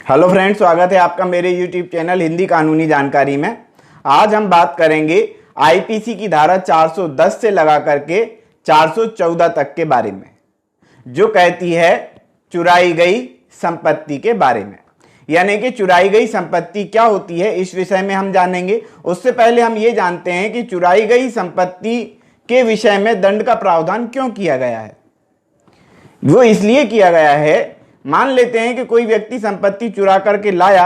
Hello friends, स्वागत है आपका मेरे यूट्यूब चैनल हिंदी कानूनी जानकारी में। आज हम बात करेंगे आईपीसी की धारा 410 से लगा करके 414 तक के बारे में, जो कहती है चुराई गई संपत्ति के बारे में। यानी कि चुराई गई संपत्ति क्या होती है, इस विषय में हम जानेंगे। उससे पहले हम ये जानते हैं कि चुराई गई संपत्ति के विषय में दंड का प्रावधान क्यों किया गया है। वो इसलिए किया गया है, मान लेते हैं कि कोई व्यक्ति संपत्ति चुरा करके लाया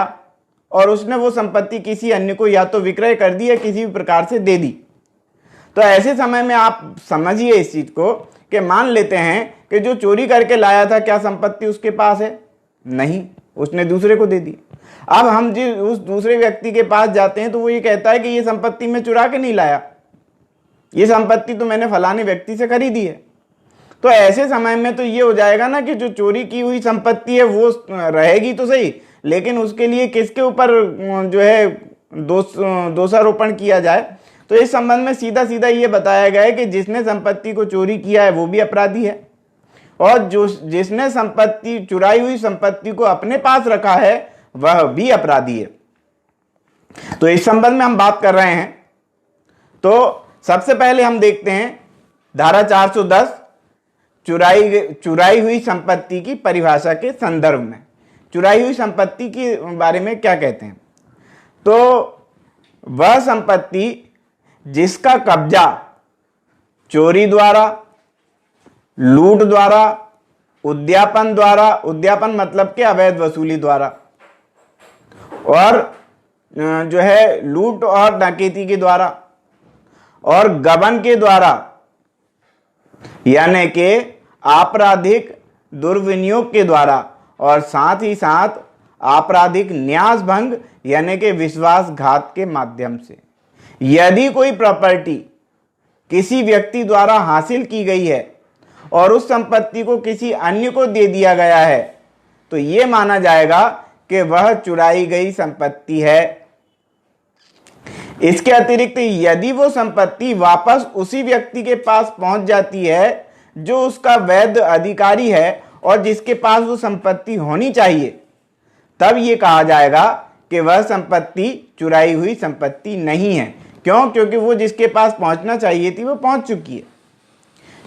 और उसने वो संपत्ति किसी अन्य को या तो विक्रय कर दी या किसी भी प्रकार से दे दी। तो ऐसे समय में आप समझिए इस चीज को कि मान लेते हैं कि जो चोरी करके लाया था, क्या संपत्ति उसके पास है? नहीं, उसने दूसरे को दे दी। अब हम जिस उस दूसरे व्यक्ति के पास जाते हैं तो वो ये कहता है कि ये संपत्ति मैं चुरा के नहीं लाया, ये संपत्ति तो मैंने फलाने व्यक्ति से खरीदी है। तो ऐसे समय में तो ये हो जाएगा ना कि जो चोरी की हुई संपत्ति है वो रहेगी तो सही, लेकिन उसके लिए किसके ऊपर जो है दोषारोपण किया जाए। तो इस संबंध में सीधा सीधा ये बताया गया है कि जिसने संपत्ति को चोरी किया है वो भी अपराधी है, और जो जिसने संपत्ति चुराई हुई संपत्ति को अपने पास रखा है वह भी अपराधी है। तो इस संबंध में हम बात कर रहे हैं। तो सबसे पहले हम देखते हैं धारा 410 चुराई हुई संपत्ति की परिभाषा के संदर्भ में चुराई हुई संपत्ति के बारे में क्या कहते हैं। तो वह संपत्ति जिसका कब्जा चोरी द्वारा, लूट द्वारा, उद्यापन मतलब के अवैध वसूली द्वारा, और जो है लूट और डकैती के द्वारा और गबन के द्वारा, यानी कि आपराधिक दुर्विनियोग के द्वारा, और साथ ही साथ आपराधिक न्यास भंग यानी कि विश्वासघात के माध्यम से यदि कोई प्रॉपर्टी किसी व्यक्ति द्वारा हासिल की गई है और उस संपत्ति को किसी अन्य को दे दिया गया है, तो यह माना जाएगा कि वह चुराई गई संपत्ति है। इसके अतिरिक्त यदि वो संपत्ति वापस उसी व्यक्ति के पास पहुंच जाती है जो उसका वैध अधिकारी है और जिसके पास वो संपत्ति होनी चाहिए, तब ये कहा जाएगा कि वह संपत्ति चुराई हुई संपत्ति नहीं है। क्यों? क्योंकि वो जिसके पास पहुंचना चाहिए थी वो पहुंच चुकी है।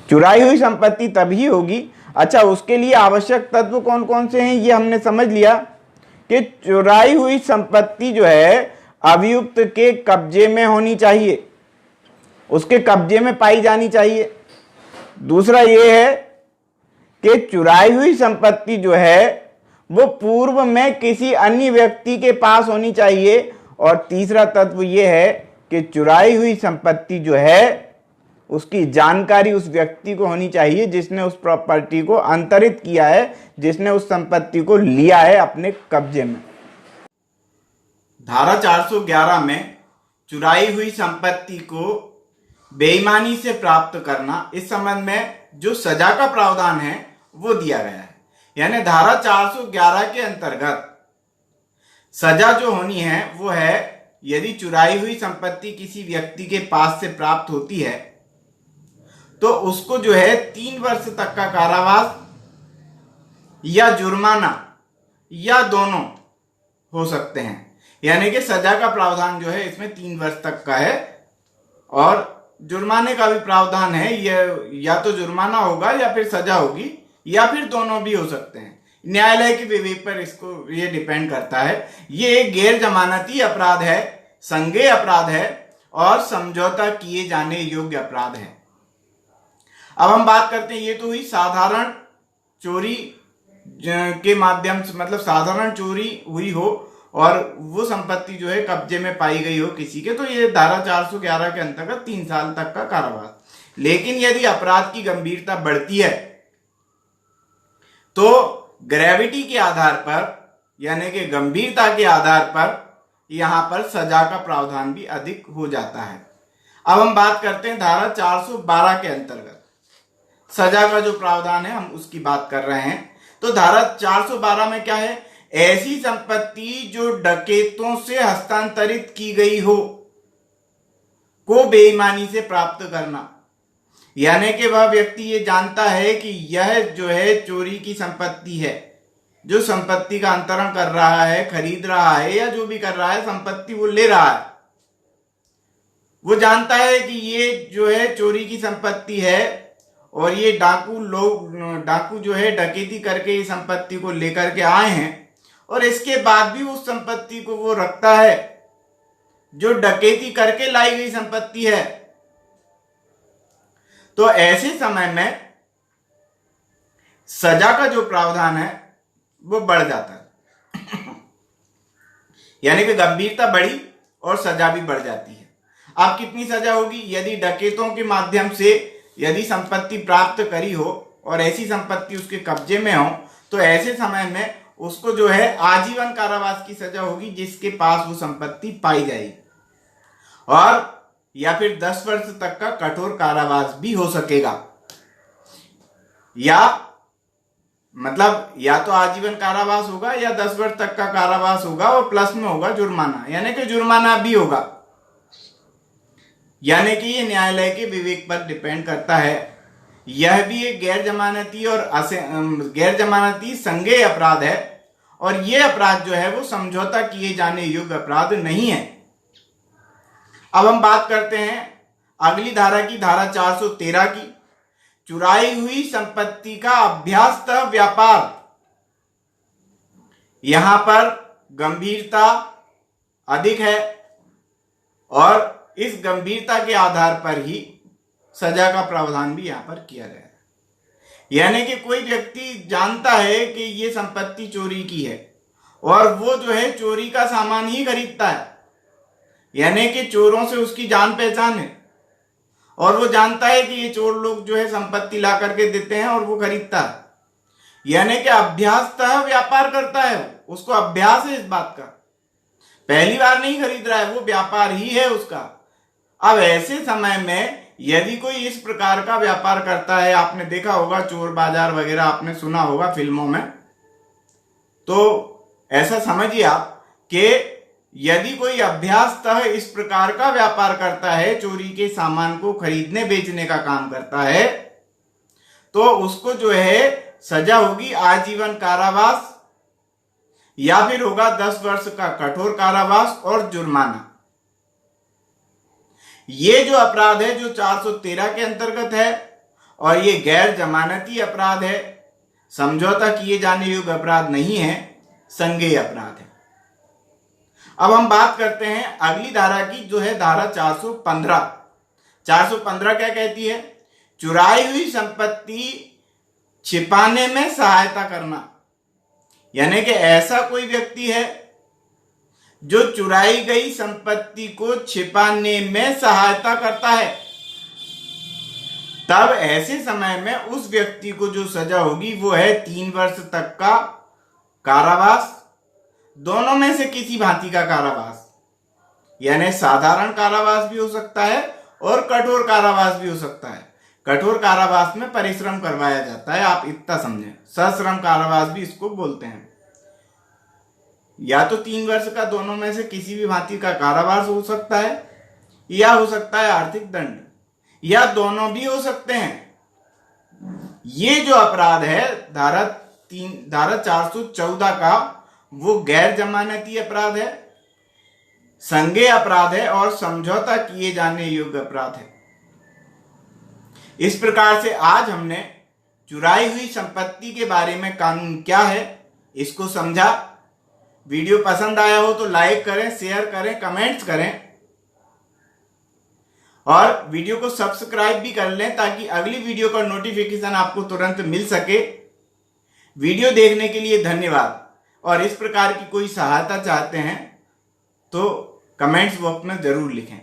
चुराई हुई संपत्ति तभी होगी। अच्छा, उसके लिए आवश्यक तत्व कौन कौन से हैं ये हमने समझ लिया कि चुराई हुई संपत्ति जो है अभियुक्त के कब्जे में होनी चाहिए, उसके कब्जे में पाई जानी चाहिए। दूसरा यह है कि चुराई हुई संपत्ति जो है वो पूर्व में किसी अन्य व्यक्ति के पास होनी चाहिए। और तीसरा तत्व यह है कि चुराई हुई संपत्ति जो है उसकी जानकारी उस व्यक्ति को होनी चाहिए जिसने उस प्रॉपर्टी को अंतरित किया है, जिसने उस संपत्ति को लिया है अपने कब्जे में। धारा 411 में चुराई हुई संपत्ति को बेईमानी से प्राप्त करना, इस संबंध में जो सजा का प्रावधान है वो दिया गया है। यानी धारा 411 के अंतर्गत सजा जो होनी है वो है, यदि चुराई हुई संपत्ति किसी व्यक्ति के पास से प्राप्त होती है तो उसको जो है 3 वर्ष तक का कारावास या जुर्माना या दोनों हो सकते हैं। यानी कि सजा का प्रावधान जो है इसमें 3 वर्ष तक का है, और जुर्माने का भी प्रावधान है। यह या तो जुर्माना होगा या फिर सजा होगी या फिर दोनों भी हो सकते हैं। न्यायालय के विवेक पर इसको ये डिपेंड करता है। ये एक गैर जमानती अपराध है, संज्ञेय अपराध है और समझौता किए जाने योग्य अपराध है। अब हम बात करते हैं, ये तो हुई साधारण चोरी के माध्यम से, मतलब साधारण चोरी हुई हो और वो संपत्ति जो है कब्जे में पाई गई हो किसी के, तो ये धारा 411 के अंतर्गत 3 साल तक का कारावास। लेकिन यदि अपराध की गंभीरता बढ़ती है तो ग्रेविटी के आधार पर, यानी कि गंभीरता के आधार पर, यहां पर सजा का प्रावधान भी अधिक हो जाता है। अब हम बात करते हैं धारा 412 के अंतर्गत सजा का जो प्रावधान है, हम उसकी बात कर रहे हैं। तो धारा 412 में क्या है? ऐसी संपत्ति जो डकैतों से हस्तांतरित की गई हो को बेईमानी से प्राप्त करना। यानी कि वह व्यक्ति ये जानता है कि यह जो है चोरी की संपत्ति है, जो संपत्ति का अंतरण कर रहा है, खरीद रहा है या जो भी कर रहा है, संपत्ति वो ले रहा है, वो जानता है कि ये जो है चोरी की संपत्ति है और ये डाकू जो है डकैती करके इस संपत्ति को लेकर के आए हैं, और इसके बाद भी उस संपत्ति को वो रखता है जो डकैती करके लाई गई संपत्ति है। तो ऐसे समय में सजा का जो प्रावधान है वो बढ़ जाता है यानी कि गंभीरता बढ़ी और सजा भी बढ़ जाती है। अब कितनी सजा होगी? यदि डकैतों के माध्यम से यदि संपत्ति प्राप्त करी हो और ऐसी संपत्ति उसके कब्जे में हो, तो ऐसे समय में उसको जो है आजीवन कारावास की सजा होगी जिसके पास वो संपत्ति पाई जाएगी, और या फिर 10 वर्ष तक का कठोर कारावास भी हो सकेगा, या मतलब या तो आजीवन कारावास होगा या 10 वर्ष तक का कारावास होगा और प्लस में होगा जुर्माना, यानी कि जुर्माना भी होगा। यानी कि ये न्यायालय के विवेक पर डिपेंड करता है। यह भी एक गैर जमानती संज्ञेय अपराध है, और यह अपराध जो है वो समझौता किए जाने योग्य अपराध नहीं है। अब हम बात करते हैं अगली धारा की, धारा 413 की, चुराई हुई संपत्ति का अभ्यासतः व्यापार। यहां पर गंभीरता अधिक है और इस गंभीरता के आधार पर ही सजा का प्रावधान भी यहां पर किया गया है। यानी कि कोई व्यक्ति जानता है कि ये संपत्ति चोरी की है और वो जो है चोरी का सामान ही खरीदता है, यानी कि चोरों से उसकी जान पहचान है और वो जानता है कि ये चोर लोग जो है संपत्ति ला करके देते हैं और वो खरीदता है, यानी कि अभ्यासतः व्यापार करता है, उसको अभ्यास है इस बात का, पहली बार नहीं खरीद रहा है, वो व्यापार ही है उसका। अब ऐसे समय में यदि कोई इस प्रकार का व्यापार करता है, आपने देखा होगा चोर बाजार वगैरह आपने सुना होगा फिल्मों में, तो ऐसा समझिए आप कि यदि कोई अभ्यासतः इस प्रकार का व्यापार करता है, चोरी के सामान को खरीदने बेचने का काम करता है, तो उसको जो है सजा होगी आजीवन कारावास या फिर होगा 10 वर्ष का कठोर कारावास और जुर्माना। ये जो अपराध है जो 413 के अंतर्गत है और ये गैर जमानती अपराध है, समझौता किए जाने योग्य अपराध नहीं है, संज्ञेय अपराध है। अब हम बात करते हैं अगली धारा की, जो है धारा 415। 415 क्या कहती है? चुराई हुई संपत्ति छिपाने में सहायता करना। यानी कि ऐसा कोई व्यक्ति है जो चुराई गई संपत्ति को छिपाने में सहायता करता है, तब ऐसे समय में उस व्यक्ति को जो सजा होगी वो है 3 वर्ष तक का कारावास, दोनों में से किसी भांति का कारावास, यानी साधारण कारावास भी हो सकता है और कठोर कारावास भी हो सकता है। कठोर कारावास में परिश्रम करवाया जाता है, आप इतना समझें, सश्रम कारावास भी इसको बोलते हैं। या तो 3 वर्ष का, दोनों में से किसी भी भांति का कारावास हो सकता है, या हो सकता है आर्थिक दंड, या दोनों भी हो सकते हैं। ये जो अपराध है धारा 414 का, वो गैर जमानती अपराध है, संज्ञेय अपराध है और समझौता किए जाने योग्य अपराध है। इस प्रकार से आज हमने चुराई हुई संपत्ति के बारे में कानून क्या है इसको समझा। वीडियो पसंद आया हो तो लाइक करें, शेयर करें, कमेंट्स करें और वीडियो को सब्सक्राइब भी कर लें ताकि अगली वीडियो का नोटिफिकेशन आपको तुरंत मिल सके। वीडियो देखने के लिए धन्यवाद। और इस प्रकार की कोई सहायता चाहते हैं तो कमेंट्स बॉक्स में जरूर लिखें।